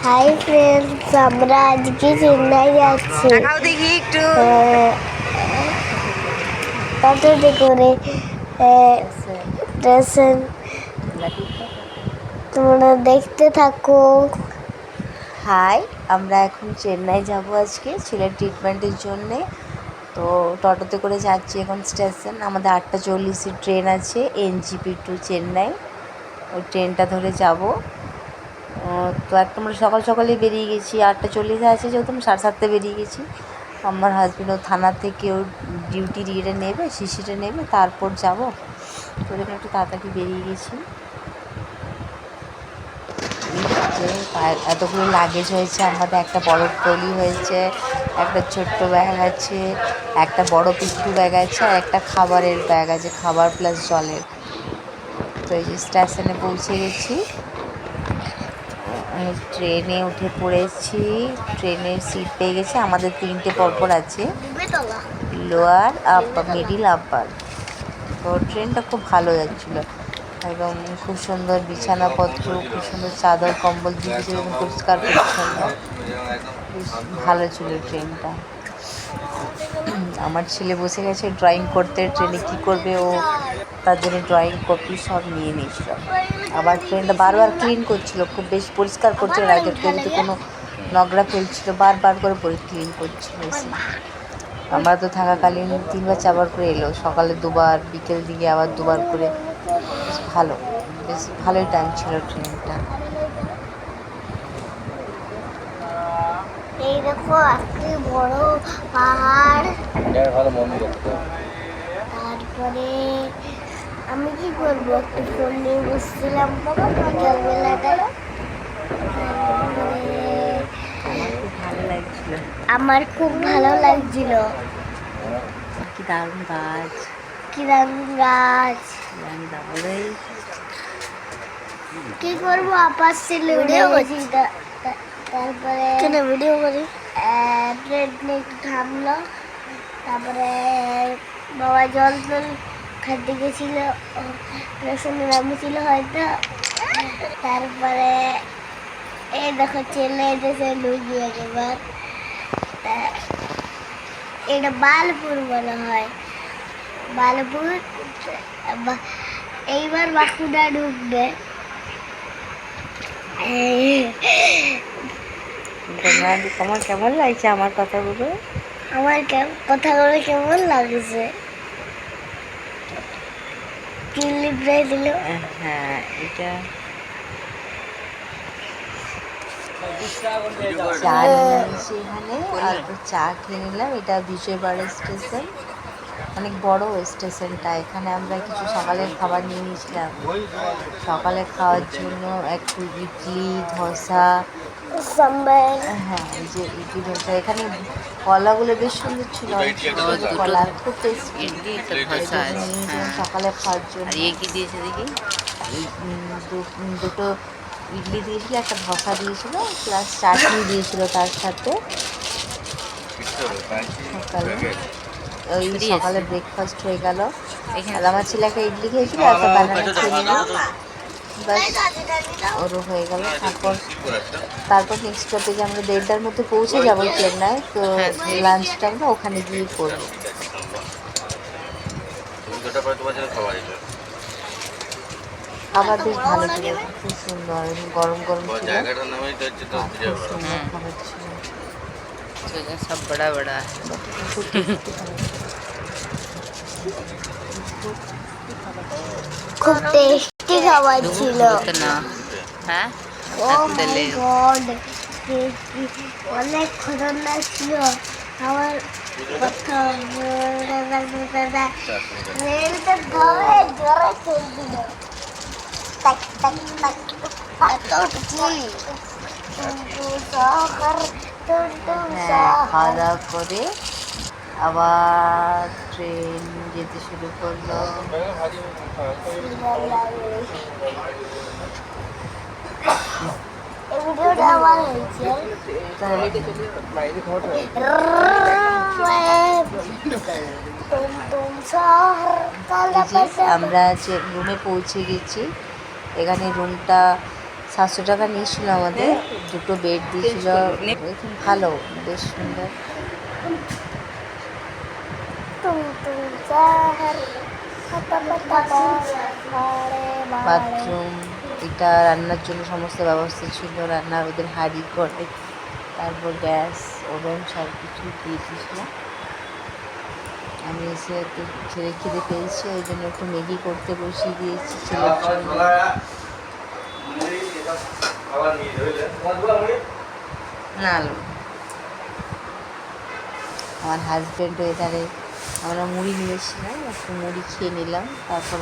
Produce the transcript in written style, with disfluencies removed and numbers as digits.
Hi friends, আমরা আজকে চেন্নাই যাচ্ছি। দেখি একটু অটোতে করে স্টেশন। তোমরা দেখতে থাকো। হাই, আমরা এখন চেন্নাই যাব আজকে ছেলের ট্রিটমেন্টের জন্যে। তো টোটোতে করে যাচ্ছি এখন স্টেশন। আমাদের 8:40 ট্রেন আছে এনজিপি টু চেন্নাই। ওই ট্রেনটা ধরে যাব। তো একদম আমরা সকাল সকালেই বেরিয়ে গেছি। 8:40 আছে যেহেতু আমি 7:30 বেরিয়ে গেছি। আমার হাজব্যান্ডও থানা থেকে ওর ডিউটির ইয়েটা নেবে, শিশিটা নেবে, তারপর যাব। তো ওদের একটু তাড়াতাড়ি বেরিয়ে গেছি। এতগুলো লাগেজ হয়েছে আমাদের। একটা বড় ট্রলি হয়েছে, একটা ছোট্ট ব্যাগ আছে, একটা বড় পিঠু ব্যাগ আছে, আর একটা খাবারের ব্যাগ আছে, খাবার প্লাস জলের। তো এই যে স্টেশনে পৌঁছে গেছি, ট্রেনে উঠে পড়েছি। ট্রেনের সিট পেয়ে গেছি। আমাদের 3টে পরপর আছে, লোয়ার, আপার, মিডিল, আপার। তো ট্রেনটা খুব ভালো যাচ্ছিলো, একদম খুব সুন্দর বিছানাপত্র, খুব সুন্দর চাদর কম্বল দিয়েছে, একদম পরিষ্কার পরিচ্ছন্ন, বেশ ভালো ছিল ট্রেনটা। আমার ছেলে বসে গেছে ড্রয়িং করতে। ট্রেনে কী করবে ও, তার জন্য ড্রয়িং কপি সব নিয়ে নিয়েছিল। আবার ট্রেনটা বারবার ক্লিন করছিল, খুব বেশ পরিষ্কার করছিল, রাইডার কেউ যদি কোনো নোংরা ফেলছিল বারবার করে ক্লিন করছিল এসে। আমরা তো থাকাকালীন 3বার 4বার করে এলো, সকালে 2বার, বিকেল দিকে আবার 2বার করে। বেশ ভালোই টাইম ছিল ট্রেনটা। এই দেখো আজকে বড় পাহাড়। তারপরে আমি কি করবো, একটু ফোন নিয়ে বসছিলাম বিকালবেলাটায়। আমার খুব ভালো লাগছিল। কি দারুণ গাছ, কি দারুণ গাছ। কি করবো, আপার ছিল তারপরে ভিডিও করি। ট্রেন একটু থামলো, তারপরে বাবা জল খাইতে গেছিল, স্টেশনে নামছিল হয়তো। তারপরে এই দেখো ছেলে এসেছে লুকিয়ে একেবার। এটা বালপুর বলা হয়, বালপুর। এইবার বাঁকুড়া ঢুকবে। তোমার কেমন লাগছে আমার কথাগুলো? আমার কথাগুলো কেমন লাগছে? ক্লিপ রে দিল। হ্যাঁ, এটা চা নিয়ে এসে এখানে চা খেয়ে নিলাম। এটা বিজয়বাড়া স্টেশন, অনেক বড় স্টেশনটা। এখানে আমরা কিছু সকালের খাবার নিয়ে নিয়েছিলাম। সকালে খাওয়ার জন্য একটু ইডলি, ধোসা, সাম্বার। হ্যাঁ, এই যে ইডলি ধোসা। এখানে কলাগুলো বেশ সুন্দর ছিল, কলা খুব টেস্টি। সকালে খাওয়ার জন্য কি দিয়েছে দেখি, দুটো ইডলি দিয়েছিল, একটা ধোসা দিয়েছিল, প্লাস চাটনি দিয়েছিল তার সাথে। সকালে ব্রেকফাস্ট হয়ে গেল। আর আমার ছেলে একটা ইডলি খেয়েছিল, একটা বানানা খেয়ে নিল, বাস ওরও হয়ে গেল। তারপর নেক্সট স্টপেজে আমরা 1:30টার মধ্যে পৌঁছে যাবো চেন্নাই। তো লাঞ্চটা আমরা ওখানে গিয়ে করবো। খাবার বেশ ভালো ছিল, খুব সুন্দর, গরম গরম ছিল, খুব সুন্দর খাবার ছিল। সব বড়া বড়া খুব টেস্টি খাবার ছিল। হ্যাঁ, অনেক খতরনাক ছিল আমার কথা। রেলটা ধরে জোরে চলছিল, টাক টাক টাক। খাওয়া দাওয়া করে আবার ট্রেন যেতে শুরু করলো। আমরা যে রুমে পৌঁছে গেছি, এখানে রুমটা 700 টাকা নিয়েছিল আমাদের, দুটো বেড দিয়েছিল, খুব ভালো, বেশ সুন্দর। तुम शहर বাথরুম, এটা রান্নার জন্য সমস্ত ব্যবস্থা ছিল, রান্নার ওদের হাঁড়ি করে, তারপর গ্যাস ওভেন সব কিছু দিয়ে দিয়েছিল। আমি এসে একটু ছেলে খিদে পেয়েছি, ওই জন্য একটু ম্যাগি করতে বসিয়ে দিয়েছি ছেলের জন্য। না আমার হাজব্যান্ড এধারে, আমরা মুড়ি নিয়েছিলাম, একটু মুড়ি খেয়ে নিলাম, তারপর